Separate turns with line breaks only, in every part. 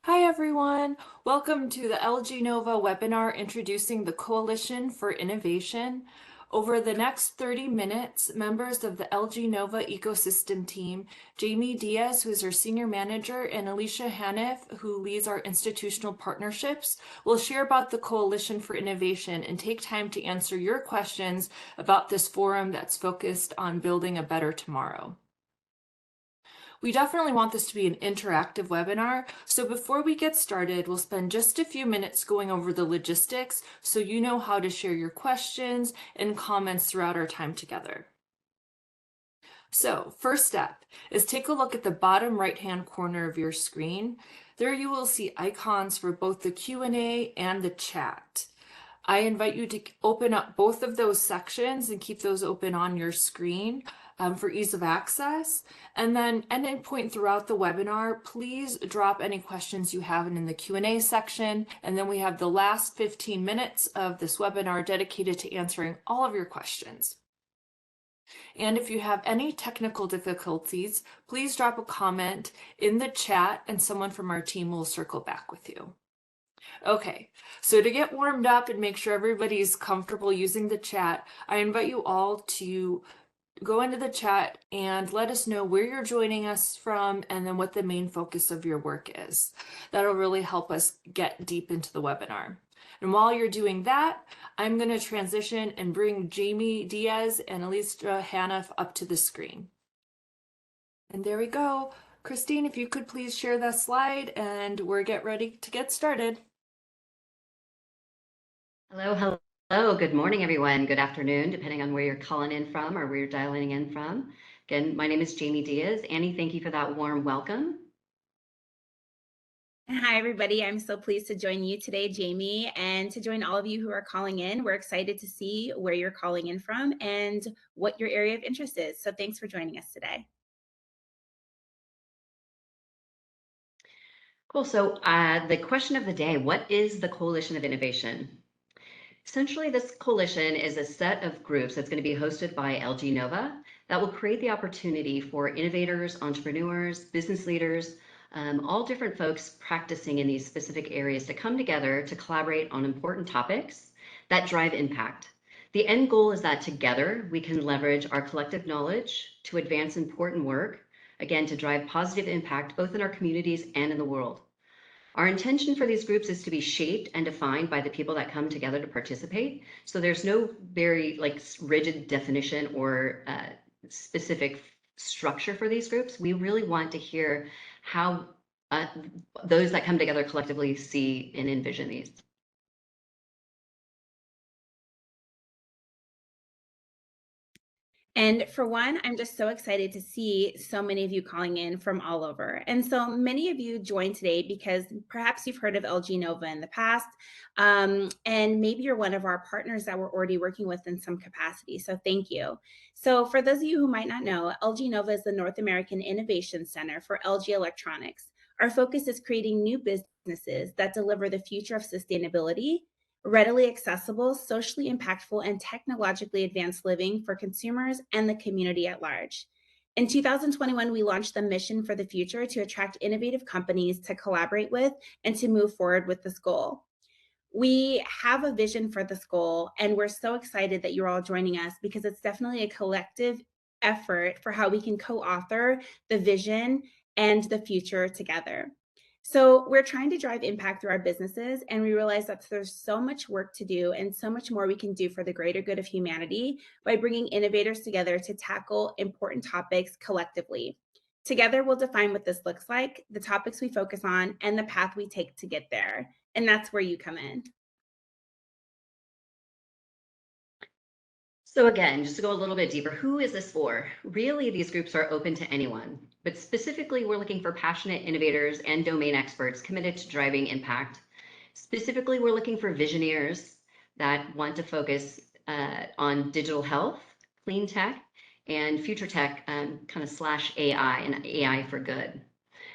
Hi everyone, welcome to the LG Nova webinar introducing the Coalition for Innovation. Over the next 30 minutes, members of the LG Nova ecosystem team, Jamie Diaz, who is our senior manager, and Alicia Hanf, who leads our institutional partnerships, will share about the Coalition for Innovation and take time to answer your questions about this forum that's focused on building a better tomorrow. We definitely want this to be an interactive webinar, so before we get started, we'll spend just a few minutes going over the logistics so you know how to share your questions and comments throughout our time together. So, first step is take a look at the bottom right-hand corner of your screen. There you will see icons for both the Q&A and the chat. I invite you to open up both of those sections and keep those open on your screen for ease of access. And then at any point throughout the webinar, please drop any questions you have in the Q&A section. And then we have the last 15 minutes of this webinar dedicated to answering all of your questions. And if you have any technical difficulties, please drop a comment in the chat and someone from our team will circle back with you. Okay, so to get warmed up and make sure everybody's comfortable using the chat, I invite you all to go into the chat and let us know where you're joining us from and then what the main focus of your work is. That'll really help us get deep into the webinar. And while you're doing that, I'm going to transition and bring Jamie Diaz and Alicia Hanf up to the screen. And there we go. Christine, if you could please share that slide and we're ready to get started.
Hello. Good morning, everyone. Good afternoon, depending on where you're calling in from or where you're dialing in from. Again, my name is Jamie Diaz. Annie, thank you for that warm welcome.
Hi, everybody. I'm so pleased to join you today, Jamie, and to join all of you who are calling in. We're excited to see where you're calling in from and what your area of interest is. So thanks for joining us today.
Cool. So the question of the day, what is the Coalition of Innovation? Essentially, this coalition is a set of groups that's going to be hosted by LG Nova that will create the opportunity for innovators, entrepreneurs, business leaders, all different folks practicing in these specific areas to come together to collaborate on important topics that drive impact. The end goal is that together we can leverage our collective knowledge to advance important work, again, to drive positive impact both in our communities and in the world. Our intention for these groups is to be shaped and defined by the people that come together to participate. So there's no very rigid definition or specific structure for these groups. We really want to hear how those that come together collectively see and envision these.
And for one, I'm just so excited to see so many of you calling in from all over. And so many of you joined today because perhaps you've heard of LG Nova in the past, and maybe you're one of our partners that we're already working with in some capacity. So thank you. So for those of you who might not know, LG Nova is the North American Innovation Center for LG Electronics. Our focus is creating new businesses that deliver the future of sustainability, readily accessible, socially impactful, and technologically advanced living for consumers and the community at large. In 2021, we launched the Mission for the Future to attract innovative companies to collaborate with and to move forward with this goal. We have a vision for this goal, and we're so excited that you're all joining us because it's definitely a collective effort for how we can co-author the vision and the future together. So we're trying to drive impact through our businesses, and we realize that there's so much work to do and so much more we can do for the greater good of humanity by bringing innovators together to tackle important topics collectively. Together, we'll define what this looks like, the topics we focus on, and the path we take to get there. And that's where you come in.
So again, just to go a little bit deeper, who is this for? Really, these groups are open to anyone, but specifically, we're looking for passionate innovators and domain experts committed to driving impact. Specifically, we're looking for visionaries that want to focus on digital health, clean tech, and future tech, kind of / AI and AI for good.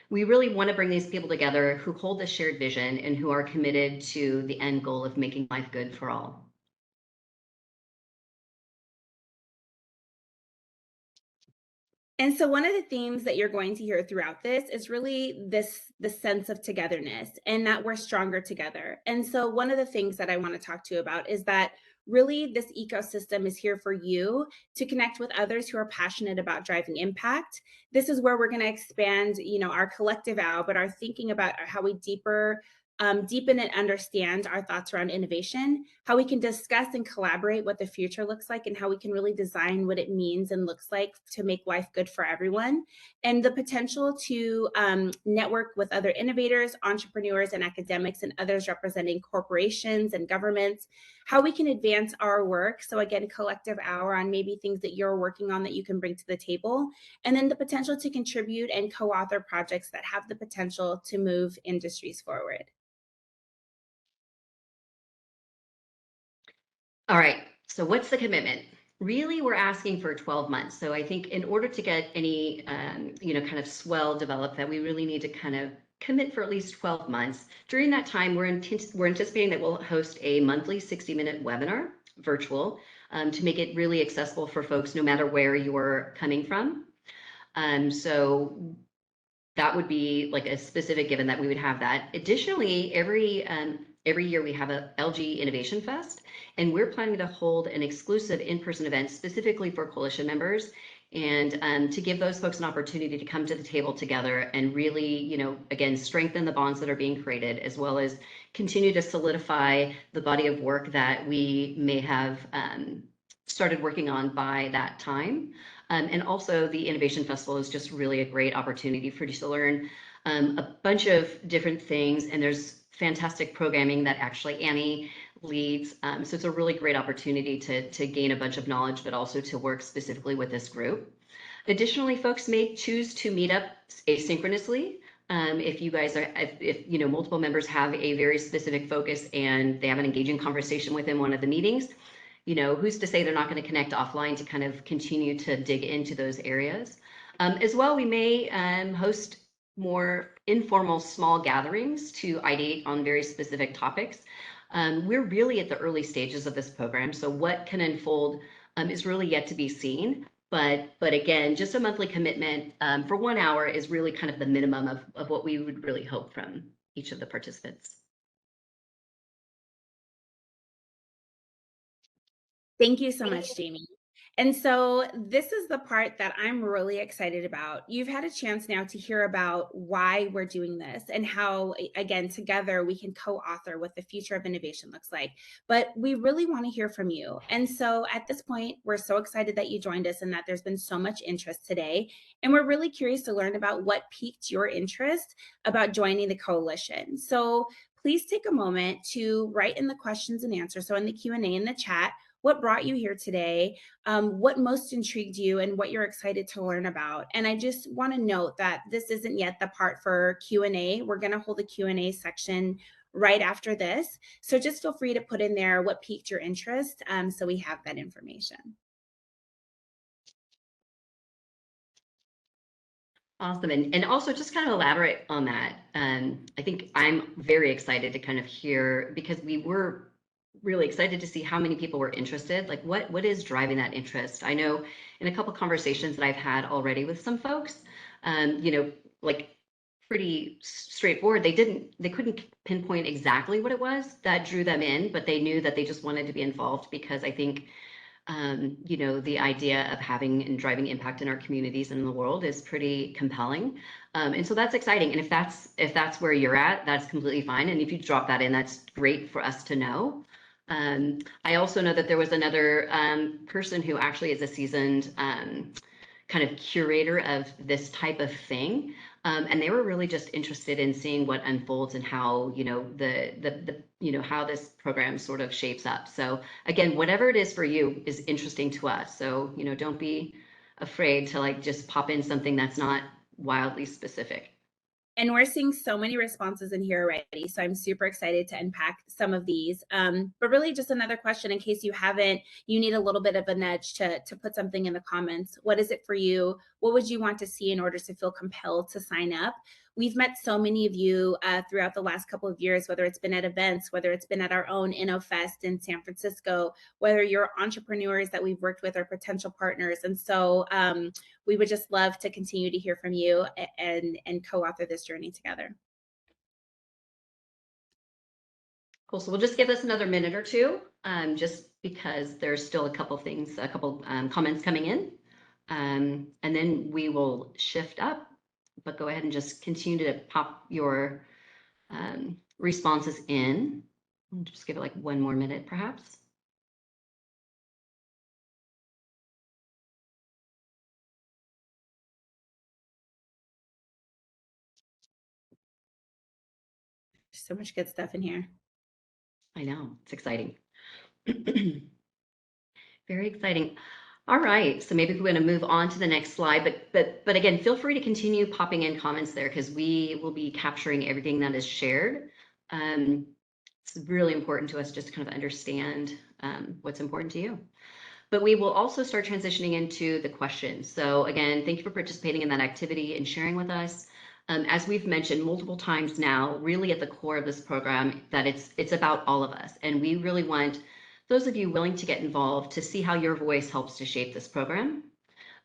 We really want to bring these people together who hold this shared vision and who are committed to the end goal of making life good for all.
And so one of the themes that you're going to hear throughout this is really the sense of togetherness and that we're stronger together. And so one of the things that I want to talk to you about is that really this ecosystem is here for you to connect with others who are passionate about driving impact. This is where we're going to expand, our collective out, but our thinking about how we deepen and understand our thoughts around innovation, how we can discuss and collaborate what the future looks like, and how we can really design what it means and looks like to make life good for everyone, and the potential to network with other innovators, entrepreneurs, and academics, and others representing corporations and governments, how we can advance our work. So again, collective hour on maybe things that you're working on that you can bring to the table, and then the potential to contribute and co-author projects that have the potential to move industries forward.
All right, so what's the commitment? Really, we're asking for 12 months. So I think in order to get any, kind of swell developed, that we really need to kind of commit for at least 12 months. During that time, we're anticipating that we'll host a monthly 60-minute webinar, virtual, to make it really accessible for folks no matter where you're coming from. So that would be like a specific given that we would have that. Additionally, every year we have a LG Innovation Fest, and we're planning to hold an exclusive in-person event specifically for coalition members, and to give those folks an opportunity to come to the table together and really, again, strengthen the bonds that are being created, as well as continue to solidify the body of work that we may have started working on by that time. And also the Innovation Festival is just really a great opportunity for you to learn a bunch of different things. And there's fantastic programming that actually Annie leads. So it's a really great opportunity to gain a bunch of knowledge, but also to work specifically with this group. Additionally, folks may choose to meet up asynchronously. If you guys if multiple members have a very specific focus and they have an engaging conversation within one of the meetings, who's to say they're not going to connect offline to kind of continue to dig into those areas. As well, we may host more informal small gatherings to ideate on very specific topics. We're really at the early stages of this program, so what can unfold is really yet to be seen. But again, just a monthly commitment for 1 hour is really kind of the minimum of what we would really hope from each of the participants.
Thank you so much, Jamie. And so this is the part that I'm really excited about. You've had a chance now to hear about why we're doing this and how, again, together we can co-author what the future of innovation looks like. But we really want to hear from you. And so at this point, we're so excited that you joined us and that there's been so much interest today. And we're really curious to learn about what piqued your interest about joining the coalition. So please take a moment to write in the questions and answers. So in the Q&A in the chat, what brought you here today, what most intrigued you, and what you're excited to learn about. And I just want to note that this isn't yet the part for Q&A. We're going to hold a Q&A section right after this. So just feel free to put in there what piqued your interest so we have that information.
Awesome. And also just kind of elaborate on that. I think I'm very excited to kind of hear, because we were really excited to see how many people were interested. Like what is driving that interest? I know in a couple conversations that I've had already with some folks, like pretty straightforward. They couldn't pinpoint exactly what it was that drew them in, but they knew that they just wanted to be involved because I think the idea of having and driving impact in our communities and in the world is pretty compelling. And so that's exciting. And if that's where you're at, that's completely fine. And if you drop that in, that's great for us to know. I also know that there was another person who actually is a seasoned kind of curator of this type of thing. And they were really just interested in seeing what unfolds and how, how this program sort of shapes up. So again, whatever it is for you is interesting to us. So, don't be afraid to like just pop in something that's not wildly specific.
And we're seeing so many responses in here already. So I'm super excited to unpack some of these. But really just another question in case you haven't, you need a little bit of a nudge to put something in the comments. What is it for you? What would you want to see in order to feel compelled to sign up? We've met so many of you throughout the last couple of years, whether it's been at events, whether it's been at our own InnoFest in San Francisco, whether you're entrepreneurs that we've worked with or potential partners. And so we would just love to continue to hear from you and co-author this journey together.
Cool. So we'll just give this another minute or two, just because there's still a couple comments coming in. And then we will shift up, but go ahead and just continue to pop your responses in. I'll just give it like one more minute, perhaps.
So much good stuff in here.
I know, it's exciting. Very exciting. All right, so maybe we're going to move on to the next slide, but again, feel free to continue popping in comments there because we will be capturing everything that is shared. It's really important to us just to kind of understand what's important to you. But we will also start transitioning into the questions. So again, thank you for participating in that activity and sharing with us. As we've mentioned multiple times now, really at the core of this program, that it's about all of us. And we really want those of you willing to get involved to see how your voice helps to shape this program.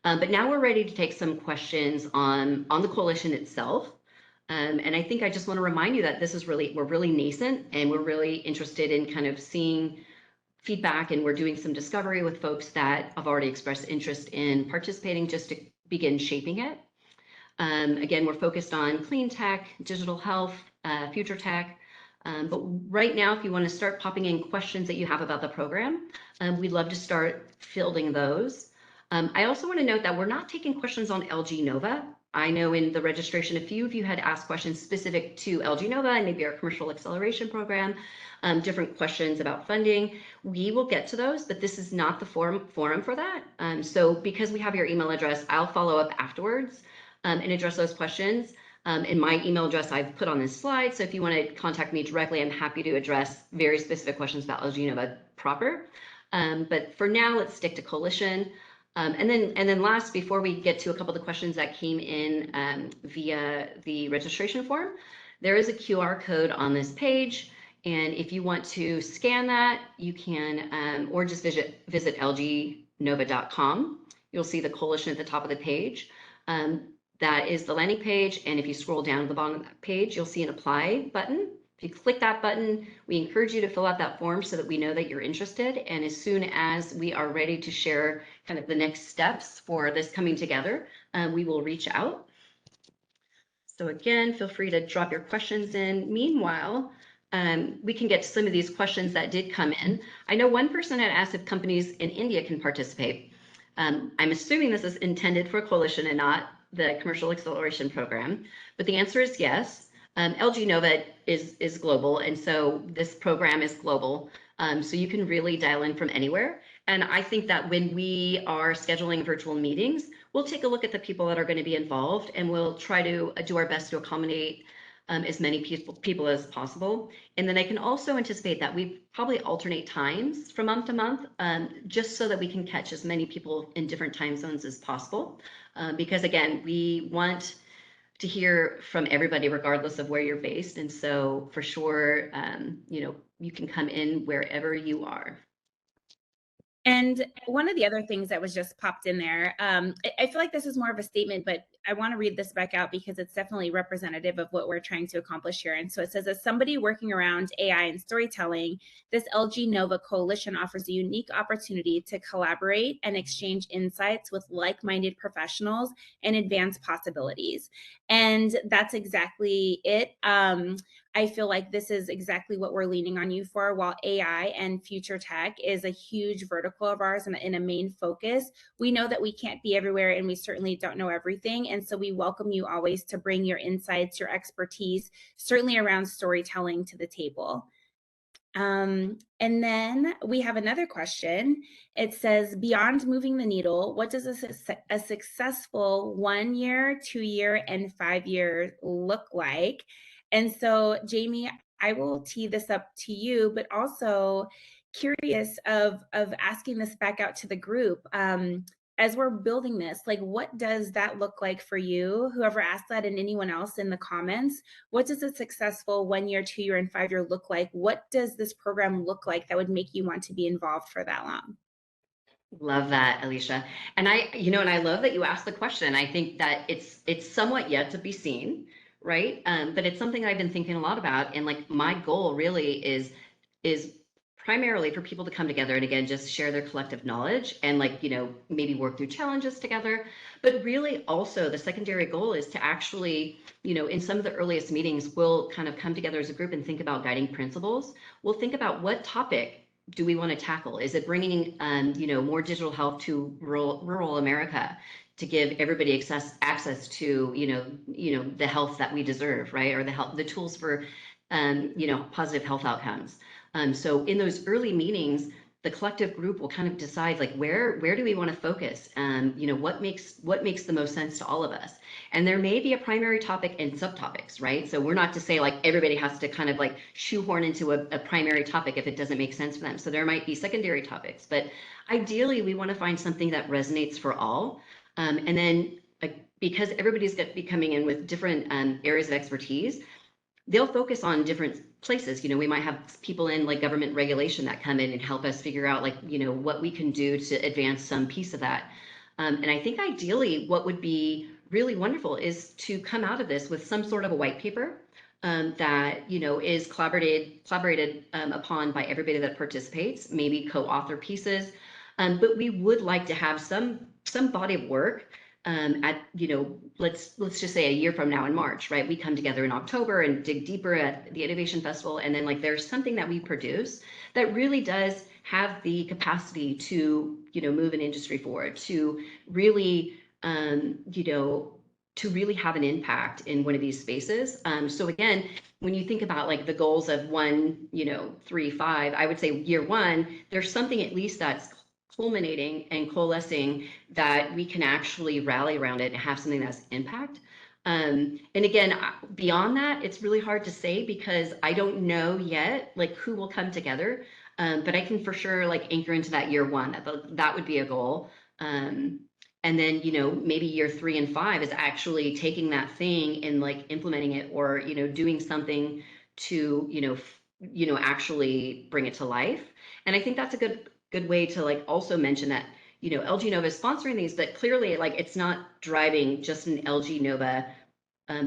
But now we're ready to take some questions on the coalition itself. And I think I just want to remind you that this is we're really nascent and we're really interested in kind of seeing feedback, and we're doing some discovery with folks that have already expressed interest in participating just to begin shaping it. Again, we're focused on clean tech, digital health, future tech. But right now, if you want to start popping in questions that you have about the program, we'd love to start fielding those. I also want to note that we're not taking questions on LG Nova. I know in the registration, a few of you had asked questions specific to LG Nova and maybe our commercial acceleration program, different questions about funding. We will get to those, but this is not the forum for that. So because we have your email address, I'll follow up afterwards and address those questions. And my email address I've put on this slide. So if you want to contact me directly, I'm happy to address very specific questions about LG Nova proper. But for now, let's stick to coalition. And then last, before we get to a couple of the questions that came in via the registration form, there is a QR code on this page. And if you want to scan that, you can, or just visit lgnova.com. You'll see the coalition at the top of the page. That is the landing page. And if you scroll down to the bottom of that page, you'll see an apply button. If you click that button, we encourage you to fill out that form so that we know that you're interested. And as soon as we are ready to share kind of the next steps for this coming together, we will reach out. So again, feel free to drop your questions in. Meanwhile, we can get to some of these questions that did come in. I know one person had asked if companies in India can participate. I'm assuming this is intended for a coalition and not the commercial acceleration program, but the answer is yes. LG Nova is global, and so this program is global. So you can really dial in from anywhere. And I think that when we are scheduling virtual meetings, we'll take a look at the people that are going to be involved, and we'll try to do our best to accommodate as many people as possible. And then I can also anticipate that we probably alternate times from month to month, just so that we can catch as many people in different time zones as possible. Because again, we want to hear from everybody regardless of where you're based. And so for sure, you can come in wherever you are.
And one of the other things that was just popped in there, I feel like this is more of a statement, but I want to read this back out because it's definitely representative of what we're trying to accomplish here. And so it says, as somebody working around AI and storytelling, this LG Nova coalition offers a unique opportunity to collaborate and exchange insights with like-minded professionals and advance possibilities. And that's exactly it. I feel like this is exactly what we're leaning on you for. While AI and future tech is a huge vertical of ours and a main focus, we know that we can't be everywhere and we certainly don't know everything. And so we welcome you always to bring your insights, your expertise, certainly around storytelling, to the table. And then we have another question. It says, beyond moving the needle, what does a successful 1 year, 2 year, and 5 year look like? And so, Jamie, I will tee this up to you, but also curious of asking this back out to the group. As we're building this, like, what does that look like for you? Whoever asked that, and anyone else in the comments, what does a successful 1 year, 2 year, and 5 year look like? What does this program look like that would make you want to be involved for that long?
Love that, Alicia. And I love that you asked the question. I think that it's somewhat yet to be seen, right? But it's something I've been thinking a lot about. And like my goal really is primarily for people to come together and again just share their collective knowledge and like, maybe work through challenges together. But really also the secondary goal is to actually, in some of the earliest meetings, we'll kind of come together as a group and think about guiding principles. We'll think about what topic do we want to tackle? Is it bringing, more digital health to rural America to give everybody access to, the health that we deserve, right? Or the tools for, positive health outcomes. So in those early meetings, the collective group will kind of decide like where do we want to focus? What makes the most sense to all of us? And there may be a primary topic and subtopics, right? So we're not to say like everybody has to kind of like shoehorn into a primary topic if it doesn't make sense for them. So there might be secondary topics, but ideally we want to find something that resonates for all. And then because everybody's going to be coming in with different areas of expertise, they'll focus on different places. We might have people in like government regulation that come in and help us figure out like, what we can do to advance some piece of that. And I think ideally what would be really wonderful is to come out of this with some sort of a white paper that, is collaborated upon by everybody that participates, maybe co-author pieces. But we would like to have some body of work at, let's just say a year from now in March, right? We come together in October and dig deeper at the Innovation Festival. And then like there's something that we produce that really does have the capacity to, move an industry forward, to really, to really have an impact in one of these spaces. So again, when you think about like the goals of 1, 3, 5, I would say year 1, there's something at least that's culminating and coalescing that we can actually rally around it and have something that's impact. And again, beyond that, it's really hard to say because I don't know yet like who will come together. But I can for sure like anchor into that year 1. That would be a goal. And then, maybe year 3 and 5 is actually taking that thing and like implementing it or, doing something to, actually bring it to life. And I think that's a good way to like also mention that, LG Nova is sponsoring these, but clearly like it's not driving just an LG Nova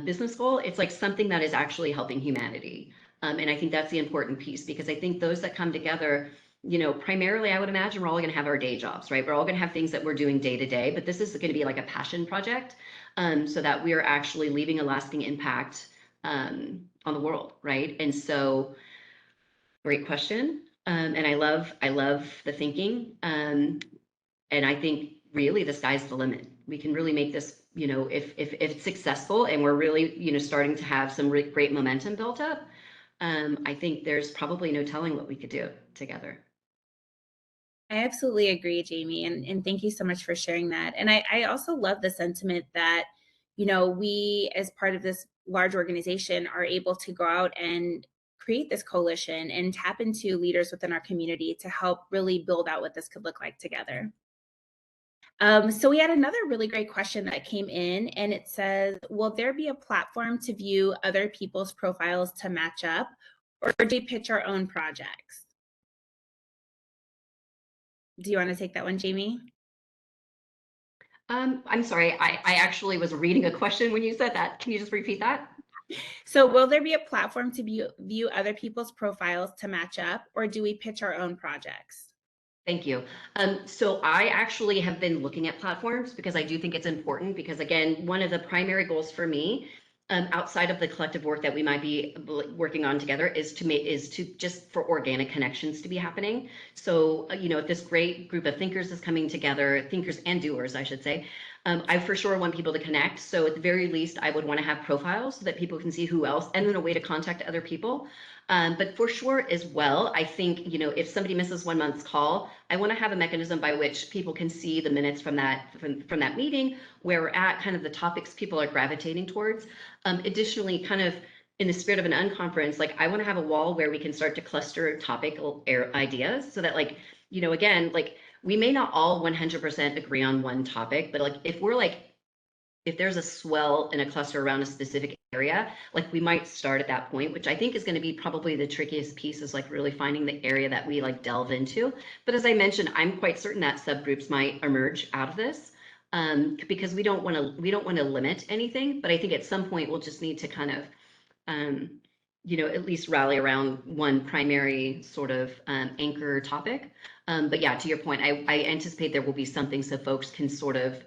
business goal. It's like something that is actually helping humanity. And I think that's the important piece because I think those that come together, primarily I would imagine we're all going to have our day jobs, right? We're all going to have things that we're doing day to day, but this is going to be like a passion project so that we are actually leaving a lasting impact on the world, right? And so, great question. And I love the thinking. And I think really the sky's the limit. We can really make this, if it's successful and we're really, starting to have some great momentum built up, I think there's probably no telling what we could do together.
I absolutely agree, Jamie. And thank you so much for sharing that. And I also love the sentiment that, we as part of this large organization are able to go out and create this coalition and tap into leaders within our community to help really build out what this could look like together. So we had another really great question that came in, and it says, will there be a platform to view other people's profiles to match up, or do we pitch our own projects? Do you want to take that one, Jamie?
I'm sorry, I actually was reading a question when you said that. Can you just repeat that?
So will there be a platform to view other people's profiles to match up, or do we pitch our own projects?
Thank you. So I actually have been looking at platforms because I do think it's important because again, one of the primary goals for me outside of the collective work that we might be working on together is to just for organic connections to be happening. So, if this great group of thinkers is coming together, thinkers and doers, I should say, I for sure want people to connect. So at the very least, I would want to have profiles so that people can see who else and then a way to contact other people. But for sure as well, I think, if somebody misses 1 month's call, I want to have a mechanism by which people can see the minutes from that meeting, where we're at, kind of the topics people are gravitating towards. Additionally, kind of in the spirit of an unconference, like I want to have a wall where we can start to cluster topical ideas so that like, again, like we may not all 100% agree on one topic, but like if we're like, if there's a swell in a cluster around a specific area, like we might start at that point, which I think is going to be probably the trickiest piece, is like really finding the area that we like delve into. But as I mentioned, I'm quite certain that subgroups might emerge out of this, because we don't want to limit anything. But I think at some point we'll just need to kind of at least rally around one primary sort of anchor topic. But yeah, to your point, I anticipate there will be something so folks can sort of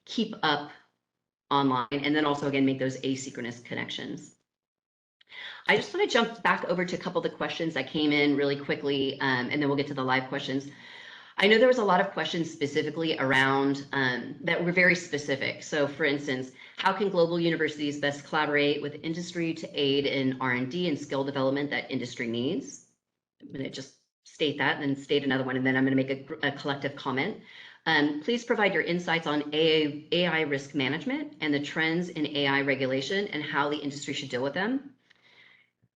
keep up online, and then also again make those asynchronous connections. I just want to jump back over to a couple of the questions that came in really quickly, and then we'll get to the live questions. I know there was a lot of questions specifically around that were very specific. So for instance, how can global universities best collaborate with industry to aid in R&D and skill development that industry needs? I'm going to just state that and then state another one, and then I'm going to make a collective comment. Please provide your insights on AI risk management and the trends in AI regulation and how the industry should deal with them.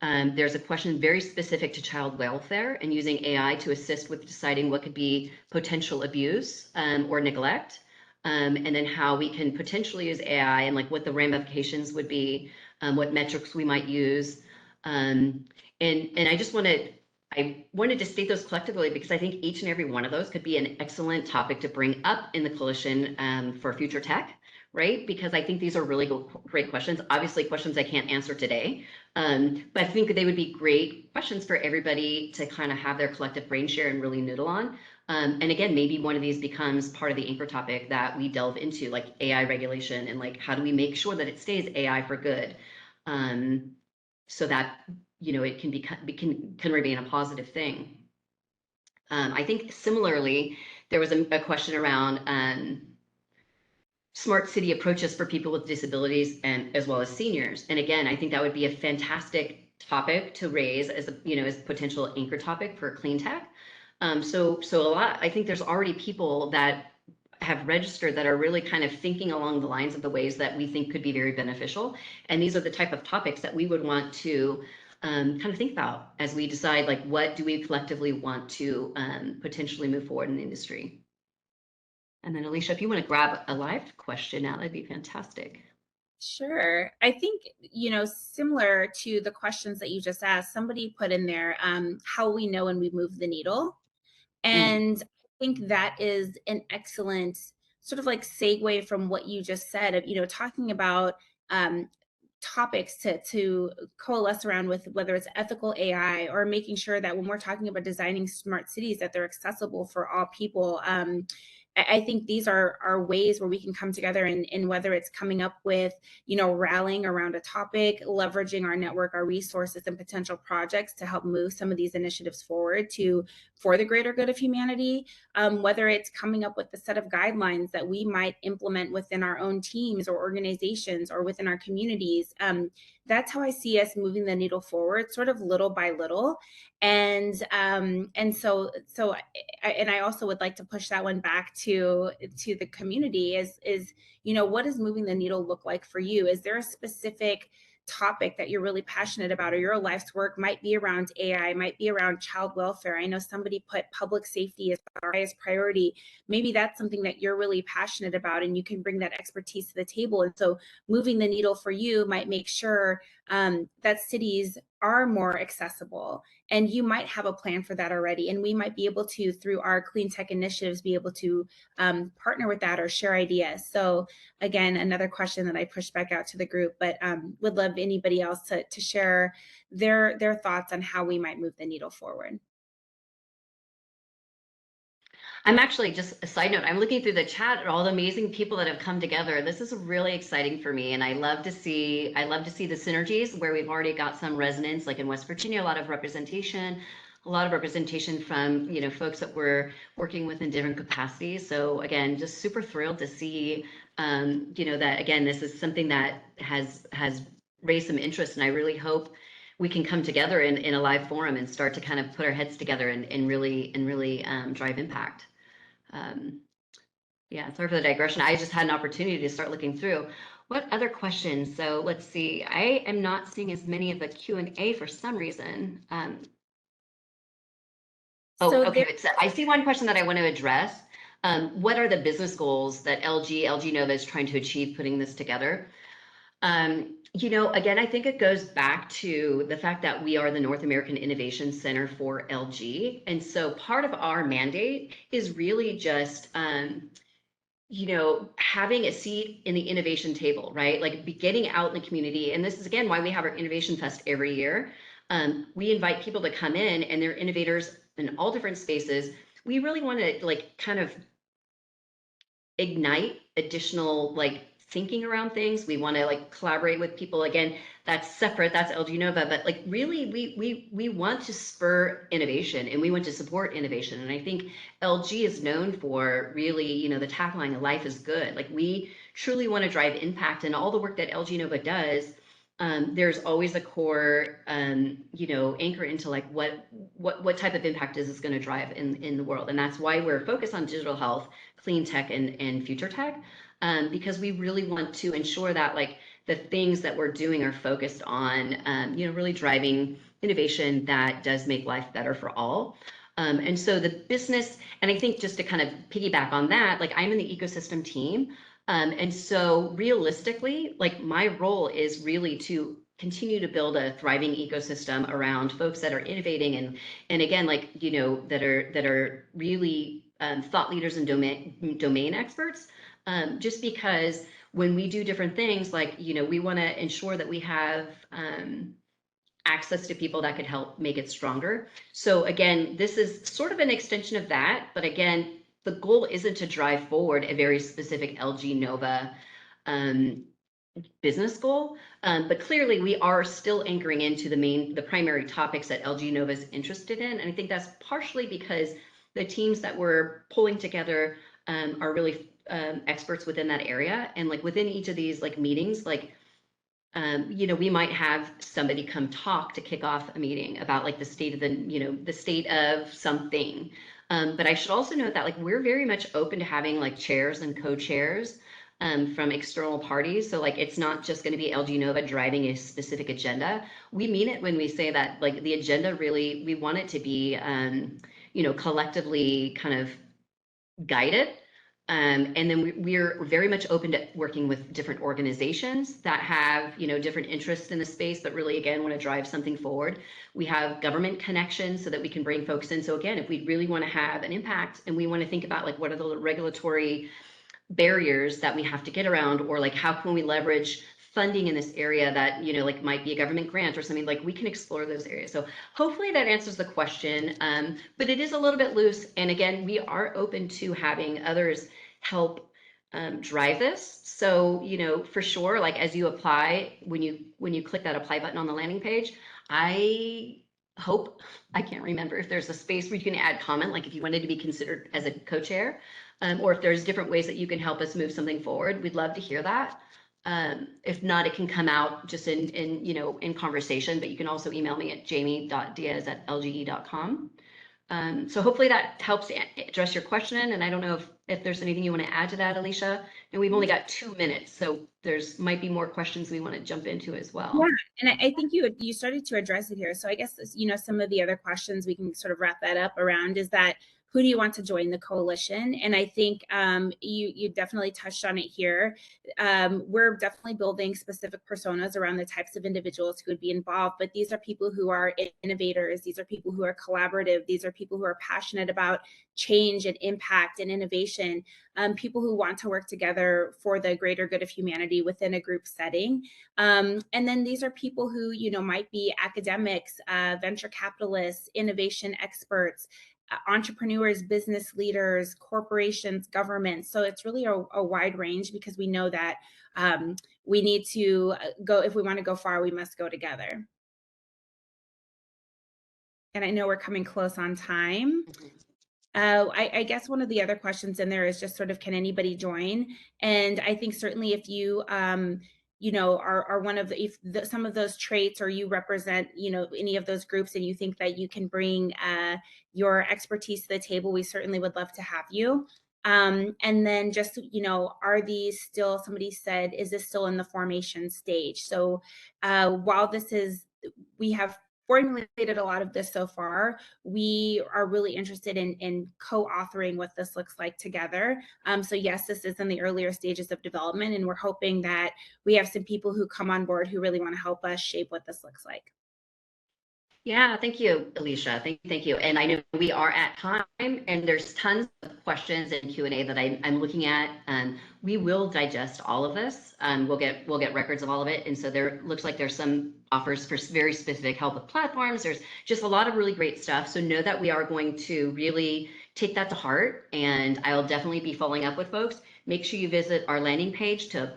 There's a question very specific to child welfare and using AI to assist with deciding what could be potential abuse or neglect, and then how we can potentially use AI and like what the ramifications would be, what metrics we might use. And I wanted to state those collectively because I think each and every one of those could be an excellent topic to bring up in the coalition for future tech, right? Because I think these are really great questions. Obviously, questions I can't answer today, but I think they would be great questions for everybody to kind of have their collective brain share and really noodle on. And again, maybe one of these becomes part of the anchor topic that we delve into, like AI regulation and like how do we make sure that it stays AI for good, so that it can remain a positive thing. I think similarly, there was a question around smart city approaches for people with disabilities and as well as seniors. And again, I think that would be a fantastic topic to raise as as a potential anchor topic for clean tech. So I think there's already people that have registered that are really kind of thinking along the lines of the ways that we think could be very beneficial. And these are the type of topics that we would want to kind of think about as we decide, like, what do we collectively want to potentially move forward in the industry. And then Alicia, if you want to grab a live question now, that'd be fantastic.
Sure. I think, similar to the questions that you just asked, somebody put in there how we know when we move the needle. And I think that is an excellent sort of like segue from what you just said of, talking about topics to coalesce around, with whether it's ethical AI or making sure that when we're talking about designing smart cities, that they're accessible for all people. I think these are ways where we can come together, and whether it's coming up with, rallying around a topic, leveraging our network, our resources, and potential projects to help move some of these initiatives forward for the greater good of humanity, whether it's coming up with a set of guidelines that we might implement within our own teams or organizations or within our communities. That's how I see us moving the needle forward, sort of little by little. And so I also would like to push that one back to the community is what does moving the needle look like for you? Is there a specific topic that you're really passionate about, or your life's work might be around AI, might be around child welfare? I know somebody put public safety as our highest priority. Maybe that's something that you're really passionate about, and you can bring that expertise to the table. And so moving the needle for you might make sure that cities are more accessible, and you might have a plan for that already, and we might be able to, through our clean tech initiatives, be able to partner with that or share ideas. So again, another question that I push back out to the group, but would love anybody else to share their thoughts on how we might move the needle forward.
I'm actually, just a side note, I'm looking through the chat at all the amazing people that have come together. This is really exciting for me, and I love to see the synergies where we've already got some resonance, like in West Virginia, a lot of representation from folks that we're working with in different capacities. So again, just super thrilled to see that again, this is something that has raised some interest, and I really hope we can come together in a live forum and start to kind of put our heads together and really drive impact. Yeah, sorry for the digression. I just had an opportunity to start looking through. What other questions? So let's see. I am not seeing as many of the Q&A for some reason. I see one question that I want to address. What are the business goals that LG Nova is trying to achieve putting this together? Again, I think it goes back to the fact that we are the North American Innovation Center for LG. And so part of our mandate is really just, having a seat in the innovation table, right? Like getting out in the community. And this is, again, why we have our Innovation Fest every year. We invite people to come in, and they're innovators in all different spaces. We really want to kind of ignite additional thinking around things. We want to collaborate with people. Again, that's separate, that's LG Nova, but really we want to spur innovation, and we want to support innovation. And I think LG is known for really, the tagline of life is good. We truly want to drive impact, and all the work that LG Nova does, there's always a core, anchor into what type of impact is this going to drive in the world. And that's why we're focused on digital health, clean tech, and future tech, because we really want to ensure that the things that we're doing are focused on, really driving innovation that does make life better for all. And so the business, and I think just to kind of piggyback on that, I'm in the ecosystem team. And so realistically, my role is really to continue to build a thriving ecosystem around folks that are innovating and again, that are really thought leaders and domain experts. Just because when we do different things, we want to ensure that we have access to people that could help make it stronger. So again, this is sort of an extension of that, but again, the goal isn't to drive forward a very specific LG Nova business goal, but clearly we are still anchoring into the primary topics that LG Nova is interested in. And I think that's partially because the teams that we're pulling together are really experts within that area. And within each of these meetings, we might have somebody come talk to kick off a meeting about the state of the state of something. But I should also note that we're very much open to having chairs and co-chairs from external parties. So it's not just going to be LG Nova driving a specific agenda. We mean it when we say that the agenda really, we want it to be collectively kind of guided. And then we're very much open to working with different organizations that have, different interests in the space, but really, again, want to drive something forward. We have government connections so that we can bring folks in. So again, if we really want to have an impact and we want to think about what are the regulatory barriers that we have to get around, or how can we leverage funding in this area that might be a government grant or something, we can explore those areas. So hopefully that answers the question, but it is a little bit loose, and again, we are open to having others help drive this. So for sure, as you apply, when you click that apply button on the landing page, I can't remember if there's a space where you can add comment, if you wanted to be considered as a co-chair, or if there's different ways that you can help us move something forward. We'd love to hear that. If not, it can come out just in conversation, but you can also email me at jamie.diaz@lge.com. So hopefully that helps address your question. And I don't know if there's anything you want to add to that, Alicia. And we've only got 2 minutes, so might be more questions we want to jump into as well.
Yeah, and I think you started to address it here. So I guess, some of the other questions we can sort of wrap that up around is that, who do you want to join the coalition? And I think you definitely touched on it here. We're definitely building specific personas around the types of individuals who would be involved, but these are people who are innovators. These are people who are collaborative. These are people who are passionate about change and impact and innovation, people who want to work together for the greater good of humanity within a group setting. And then these are people who, might be academics, venture capitalists, innovation experts, entrepreneurs, business leaders, corporations, governments. So it's really a wide range, because we know that we need to go, if we want to go far, we must go together. And I know we're coming close on time. I guess one of the other questions in there is just sort of, can anybody join? And I think certainly if you are one of some of those traits, or you represent, any of those groups, and you think that you can bring your expertise to the table, we certainly would love to have you. And then just, are these still, somebody said, is this still in the formation stage? So while we have formulated a lot of this so far. We are really interested in co-authoring what this looks like together. So yes, this is in the earlier stages of development, and we're hoping that we have some people who come on board who really want to help us shape what this looks like.
Yeah, thank you, Alicia. Thank you. And I know we are at time, and there's tons of questions and Q&A that I'm looking at. We will digest all of this. We'll get records of all of it. And so there looks like there's some offers for very specific help with platforms. There's just a lot of really great stuff. So know that we are going to really take that to heart, and I'll definitely be following up with folks. Make sure you visit our landing page to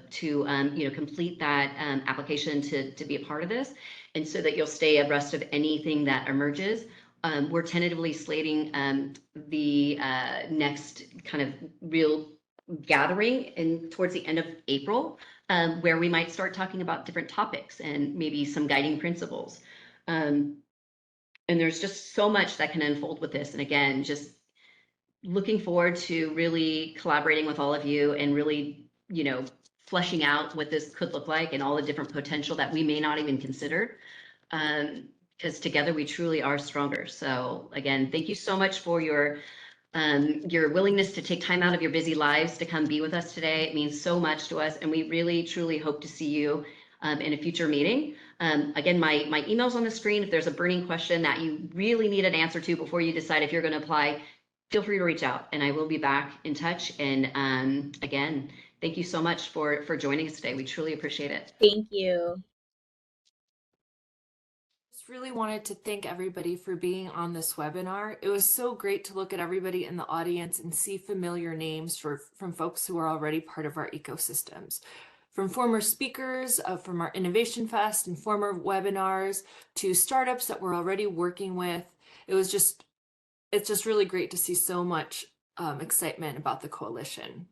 complete that application to be a part of this, and so that you'll stay abreast of anything that emerges. We're tentatively slating the next kind of real gathering towards the end of April, where we might start talking about different topics and maybe some guiding principles. And there's just so much that can unfold with this. And again, just looking forward to really collaborating with all of you and really, fleshing out what this could look like and all the different potential that we may not even consider. Because together we truly are stronger. So again, thank you so much for your willingness to take time out of your busy lives to come be with us today. It means so much to us, and we really, truly hope to see you in a future meeting. Again, my email's on the screen. If there's a burning question that you really need an answer to before you decide if you're going to apply, feel free to reach out, and I will be back in touch. And again, thank you so much for joining us today. We truly appreciate it.
Thank you.
Just really wanted to thank everybody for being on this webinar. It was so great to look at everybody in the audience and see familiar names from folks who are already part of our ecosystems. From former speakers, from our Innovation Fest and former webinars, to startups that we're already working with. It's just really great to see so much excitement about the coalition.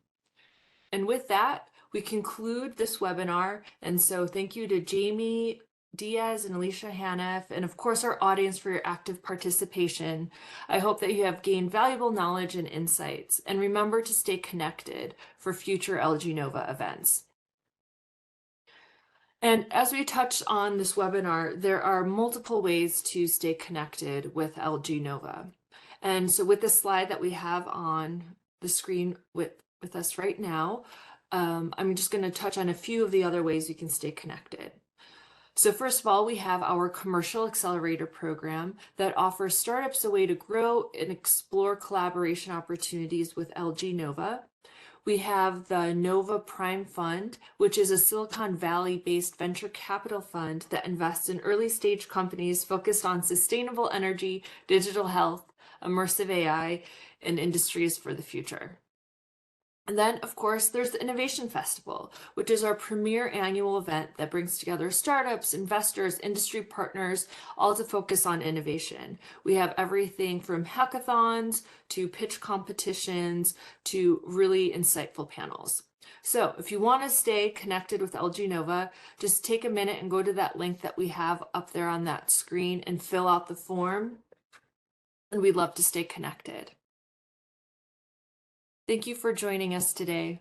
And with that, we conclude this webinar. And so thank you to Jamie, Diaz and Alicia Hanf, and of course our audience for your active participation. I hope that you have gained valuable knowledge and insights, and remember to stay connected for future LG Nova events. And as we touched on this webinar, there are multiple ways to stay connected with LG Nova. And so with the slide that we have on the screen with us right now, I'm just going to touch on a few of the other ways you can stay connected. So first of all, we have our Commercial Accelerator Program that offers startups a way to grow and explore collaboration opportunities with LG Nova. We have the Nova Prime Fund, which is a Silicon Valley-based venture capital fund that invests in early-stage companies focused on sustainable energy, digital health, immersive AI, and industries for the future. And then, of course, there's the Innovation Festival, which is our premier annual event that brings together startups, investors, industry partners, all to focus on innovation. We have everything from hackathons to pitch competitions to really insightful panels. So if you want to stay connected with LG Nova, just take a minute and go to that link that we have up there on that screen and fill out the form. And we'd love to stay connected. Thank you for joining us today.